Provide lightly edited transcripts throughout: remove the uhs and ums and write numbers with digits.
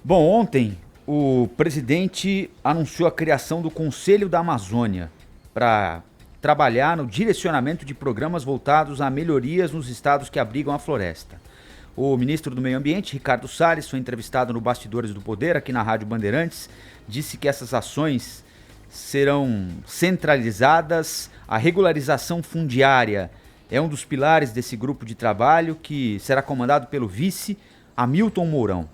Bom, ontem o presidente anunciou a criação do Conselho da Amazônia para trabalhar no direcionamento de programas voltados a melhorias nos estados que abrigam a floresta. O ministro do Meio Ambiente, Ricardo Salles, foi entrevistado no Bastidores do Poder, aqui na Rádio Bandeirantes, disse que essas ações serão centralizadas, a regularização fundiária é um dos pilares desse grupo de trabalho que será comandado pelo vice Hamilton Mourão.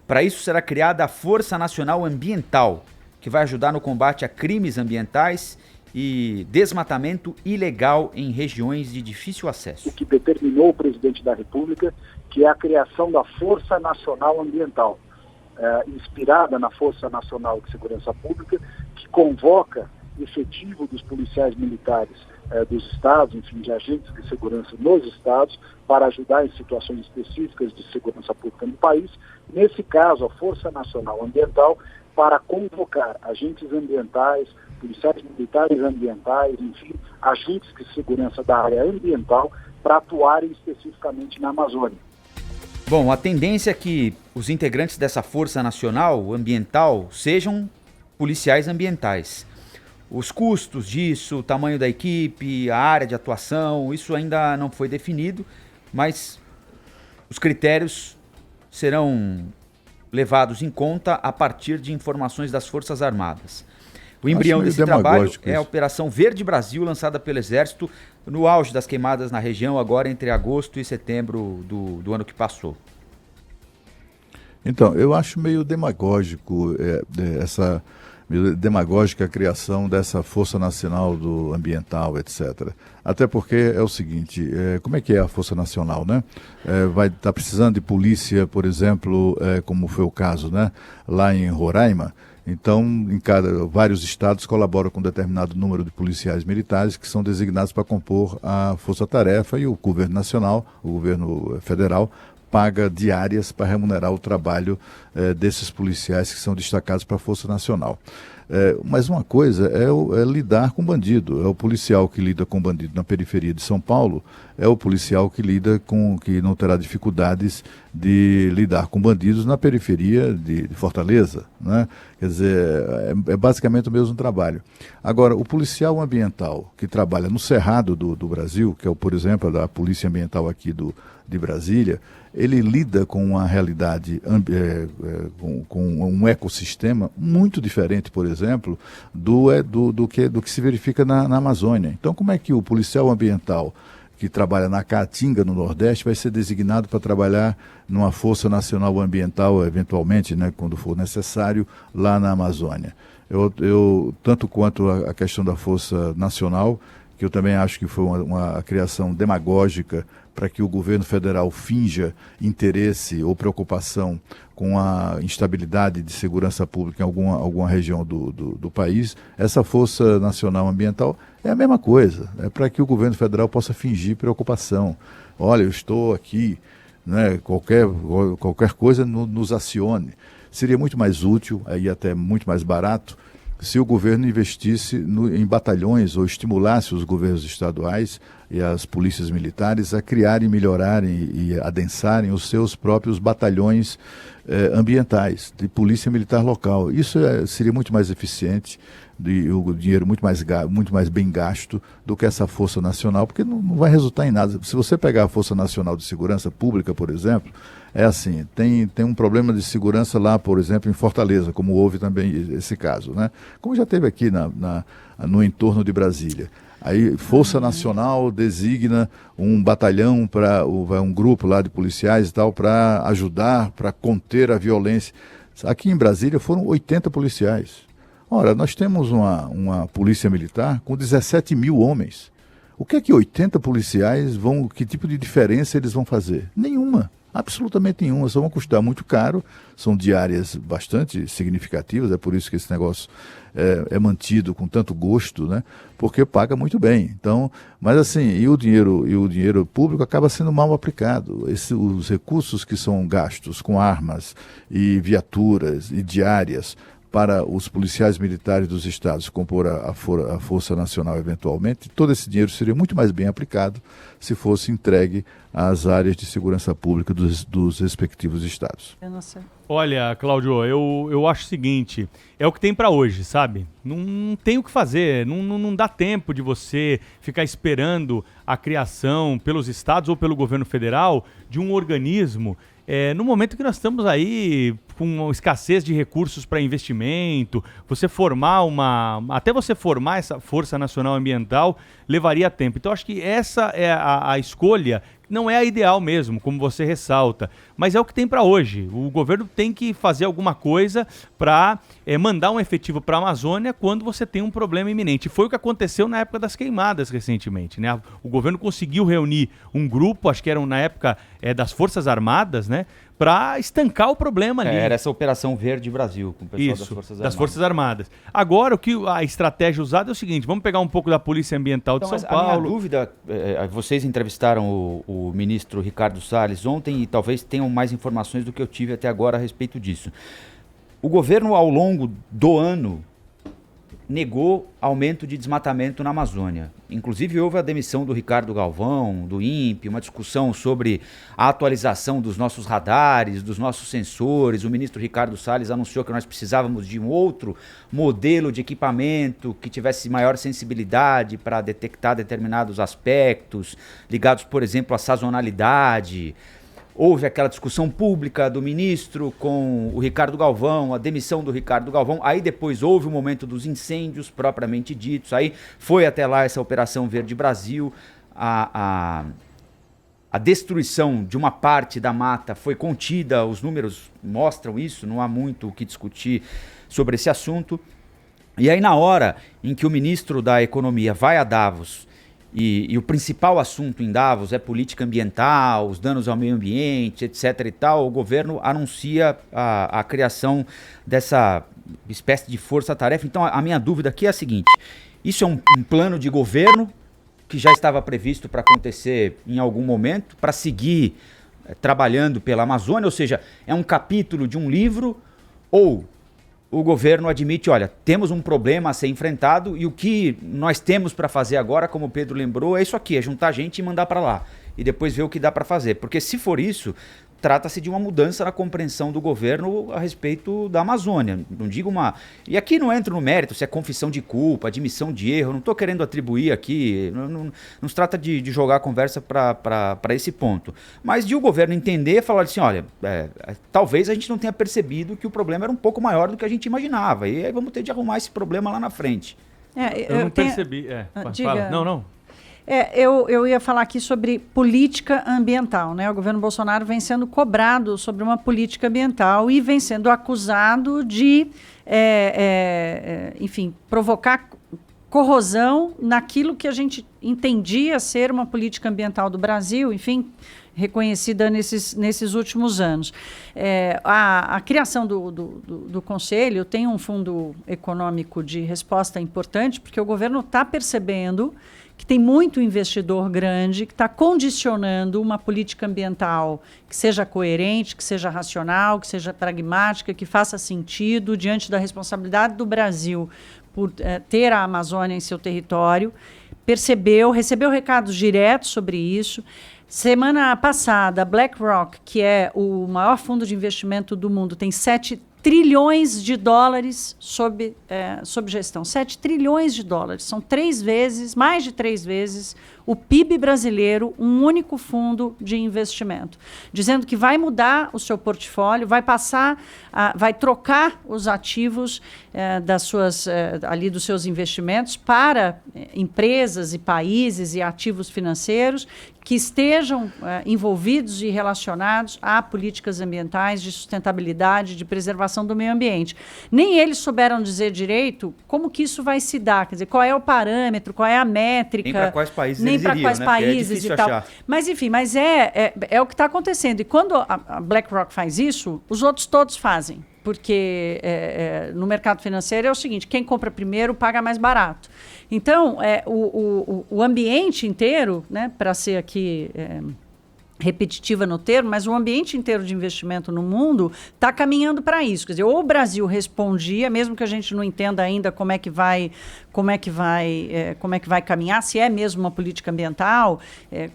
Para isso será criada a Força Nacional Ambiental, que vai ajudar no combate a crimes ambientais e desmatamento ilegal em regiões de difícil acesso. O que determinou o presidente da República, que é a criação da Força Nacional Ambiental, inspirada na Força Nacional de Segurança Pública, que convoca efetivo dos policiais militares dos estados, enfim, de agentes de segurança nos estados, para ajudar em situações específicas de segurança pública no país. Nesse caso, a Força Nacional Ambiental, para convocar agentes ambientais, policiais militares ambientais, enfim, agentes de segurança da área ambiental, para atuarem especificamente na Amazônia. Bom, a tendência é que os integrantes dessa Força Nacional Ambiental sejam policiais ambientais. Os custos disso, o tamanho da equipe, a área de atuação, isso ainda não foi definido, mas os critérios serão levados em conta a partir de informações das Forças Armadas. O embrião desse trabalho é a Operação Verde Brasil, lançada pelo Exército no auge das queimadas na região, agora entre agosto e setembro do ano que passou. Então, eu acho meio demagógico demagógica a criação dessa Força Nacional do Ambiental, etc. Até porque é o seguinte, como é que é a Força Nacional, né? Vai estar precisando de polícia, por exemplo, como foi o caso, né? Lá em Roraima. Então, vários estados colaboram com um determinado número de policiais militares que são designados para compor a força-tarefa e o governo nacional, o governo federal, paga diárias para remunerar o trabalho desses policiais que são destacados para a Força Nacional. Mas uma coisa é lidar com bandido. É o policial que lida com bandido na periferia de São Paulo, é o policial que que não terá dificuldades de lidar com bandidos na periferia de Fortaleza, né? Quer dizer, é basicamente o mesmo trabalho. Agora, o policial ambiental que trabalha no Cerrado do Brasil, que é, por exemplo, da Polícia Ambiental aqui de Brasília, ele lida com uma realidade, com um ecossistema muito diferente, por exemplo, do que se verifica na Amazônia. Então, como é que o policial ambiental que trabalha na Caatinga, no Nordeste, vai ser designado para trabalhar numa Força Nacional Ambiental, eventualmente, né, quando for necessário, lá na Amazônia? Eu tanto quanto a questão da Força Nacional, que eu também acho que foi uma criação demagógica para que o governo federal finja interesse ou preocupação com a instabilidade de segurança pública em alguma região do país. Essa Força Nacional Ambiental é a mesma coisa, é para que o governo federal possa fingir preocupação. Olha, eu estou aqui, né, qualquer coisa nos acione. Seria muito mais útil, aí até muito mais barato, se o governo investisse em batalhões ou estimulasse os governos estaduais e as polícias militares a criarem, melhorarem e adensarem os seus próprios batalhões ambientais, de polícia militar local. Isso seria muito mais eficiente, o dinheiro muito mais bem gasto do que essa Força Nacional, porque não vai resultar em nada. Se você pegar a Força Nacional de Segurança Pública, por exemplo, é assim, tem um problema de segurança lá, por exemplo, em Fortaleza, como houve também esse caso, né? Como já teve aqui no entorno de Brasília. Aí Força Nacional designa um batalhão, um grupo lá de policiais e tal, para ajudar, para conter a violência. Aqui em Brasília foram 80 policiais. Ora, nós temos uma polícia militar com 17 mil homens. O que é que 80 policiais que tipo de diferença eles vão fazer? Nenhuma. Absolutamente nenhuma, só vão custar muito caro, são diárias bastante significativas, é por isso que esse negócio é mantido com tanto gosto, né? Porque paga muito bem. Então, mas assim, e o dinheiro público acaba sendo mal aplicado. Os recursos que são gastos com armas e viaturas e diárias para os policiais militares dos estados compor a Força Nacional eventualmente, todo esse dinheiro seria muito mais bem aplicado se fosse entregue às áreas de segurança pública dos respectivos estados. Eu não sei. Olha, Cláudio, eu acho o seguinte, é o que tem para hoje, sabe? Não tem o que fazer, não dá tempo de você ficar esperando a criação pelos estados ou pelo governo federal de um organismo no momento que nós estamos aí com uma escassez de recursos para investimento, até você formar essa Força Nacional Ambiental levaria tempo. Então acho que essa é a escolha, não é a ideal mesmo, como você ressalta, mas é o que tem para hoje. O governo tem que fazer alguma coisa para mandar um efetivo para a Amazônia quando você tem um problema iminente. Foi o que aconteceu na época das queimadas recentemente, né? O governo conseguiu reunir um grupo, acho que eram na época das Forças Armadas, né? Para estancar o problema ali. Era essa Operação Verde Brasil, com o pessoal das Forças Armadas. Agora, a estratégia usada é o seguinte, vamos pegar um pouco da Polícia Ambiental de São Paulo. A minha dúvida, vocês entrevistaram o ministro Ricardo Salles ontem e talvez tenham mais informações do que eu tive até agora a respeito disso. O governo, ao longo do ano, negou aumento de desmatamento na Amazônia. Inclusive, houve a demissão do Ricardo Galvão, do INPE, uma discussão sobre a atualização dos nossos radares, dos nossos sensores. O ministro Ricardo Salles anunciou que nós precisávamos de um outro modelo de equipamento que tivesse maior sensibilidade para detectar determinados aspectos, ligados, por exemplo, à sazonalidade. Houve aquela discussão pública do ministro com o Ricardo Galvão, a demissão do Ricardo Galvão. Aí depois houve o momento dos incêndios propriamente ditos. Aí foi até lá essa Operação Verde Brasil. A destruição de uma parte da mata foi contida, os números mostram isso, não há muito o que discutir sobre esse assunto. E aí na hora em que o ministro da Economia vai a Davos e o principal assunto em Davos é política ambiental, os danos ao meio ambiente, etc. e tal, o governo anuncia a criação dessa espécie de força-tarefa. Então a minha dúvida aqui é a seguinte, isso é um plano de governo que já estava previsto para acontecer em algum momento, para seguir trabalhando pela Amazônia, ou seja, é um capítulo de um livro, ou o governo admite, olha, temos um problema a ser enfrentado e o que nós temos para fazer agora, como o Pedro lembrou, é isso aqui, é juntar gente e mandar para lá. E depois ver o que dá para fazer. Porque se for isso, trata-se de uma mudança na compreensão do governo a respeito da Amazônia. Não digo uma... E aqui não entro no mérito se é confissão de culpa, admissão de erro, não estou querendo atribuir aqui, não se trata de jogar a conversa para esse ponto. Mas de o governo entender e falar assim, olha, talvez a gente não tenha percebido que o problema era um pouco maior do que a gente imaginava. E aí vamos ter de arrumar esse problema lá na frente. Eu não percebi. Fala. Não. Eu ia falar aqui sobre política ambiental, né? O governo Bolsonaro vem sendo cobrado sobre uma política ambiental e vem sendo acusado de, enfim, provocar corrosão naquilo que a gente entendia ser uma política ambiental do Brasil, enfim, reconhecida nesses últimos anos. A criação do Conselho tem um fundo econômico de resposta importante, porque o governo está percebendo que tem muito investidor grande que está condicionando uma política ambiental que seja coerente, que seja racional, que seja pragmática, que faça sentido diante da responsabilidade do Brasil por ter a Amazônia em seu território. Recebeu recados diretos sobre isso. Semana passada, a BlackRock, que é o maior fundo de investimento do mundo, tem 7 trilhões de dólares sob gestão. 7 trilhões de dólares. São mais de 3 vezes o PIB brasileiro, um único fundo de investimento. Dizendo que vai mudar o seu portfólio, vai trocar os ativos dos seus investimentos para empresas e países e ativos financeiros que estejam envolvidos e relacionados a políticas ambientais de sustentabilidade, de preservação do meio ambiente. Nem eles souberam dizer direito como que isso vai se dar, quer dizer, qual é o parâmetro, qual é a métrica. Nem para quais países nem para quais países e tal. Achar. Mas, enfim, é o que está acontecendo. E quando a BlackRock faz isso, os outros todos fazem. Porque no mercado financeiro é o seguinte, quem compra primeiro paga mais barato. Então, o ambiente inteiro, né, para ser aqui repetitiva no termo, mas o ambiente inteiro de investimento no mundo está caminhando para isso. Quer dizer, ou o Brasil respondia, mesmo que a gente não entenda ainda como é que vai caminhar, se é mesmo uma política ambiental,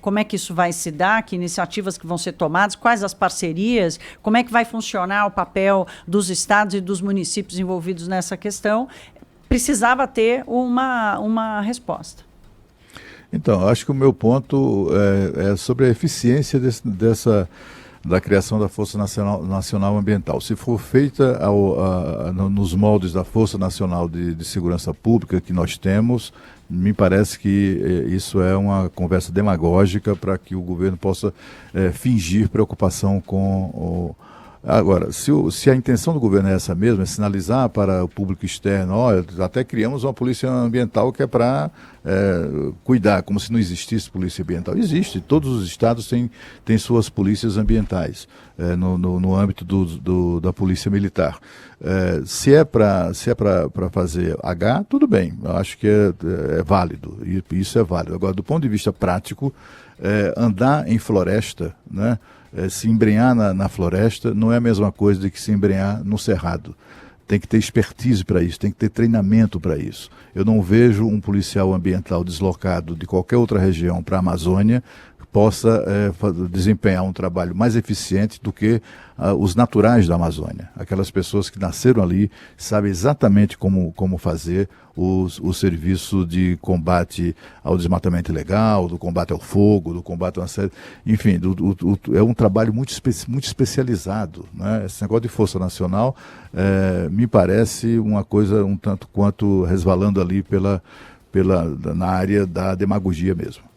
como é que isso vai se dar, que iniciativas que vão ser tomadas, quais as parcerias, como é que vai funcionar o papel dos estados e dos municípios envolvidos nessa questão, precisava ter uma resposta. Então, acho que o meu ponto é sobre a eficiência da criação da Força Nacional Ambiental. Se for feita nos moldes da Força Nacional de Segurança Pública que nós temos, me parece que isso é uma conversa demagógica para que o governo possa fingir preocupação com Agora, se a intenção do governo é essa mesmo, é sinalizar para o público externo, olha, até criamos uma polícia ambiental que é para cuidar, como se não existisse polícia ambiental. Existe, todos os estados têm suas polícias ambientais no âmbito da polícia militar. Se é para fazer H, tudo bem, eu acho que é válido, e isso é válido. Agora, do ponto de vista prático, andar em floresta, né? Se embrenhar na floresta não é a mesma coisa de que se embrenhar no cerrado. Tem que ter expertise para isso, tem que ter treinamento para isso. Eu não vejo um policial ambiental deslocado de qualquer outra região para a Amazônia que possa desempenhar um trabalho mais eficiente do que os naturais da Amazônia. Aquelas pessoas que nasceram ali sabem exatamente como fazer o serviço de combate ao desmatamento ilegal, do combate ao fogo, do combate a uma série... Enfim, é um trabalho muito especializado, né? Esse negócio de Força Nacional me parece uma coisa um tanto quanto resvalando ali na área da demagogia mesmo.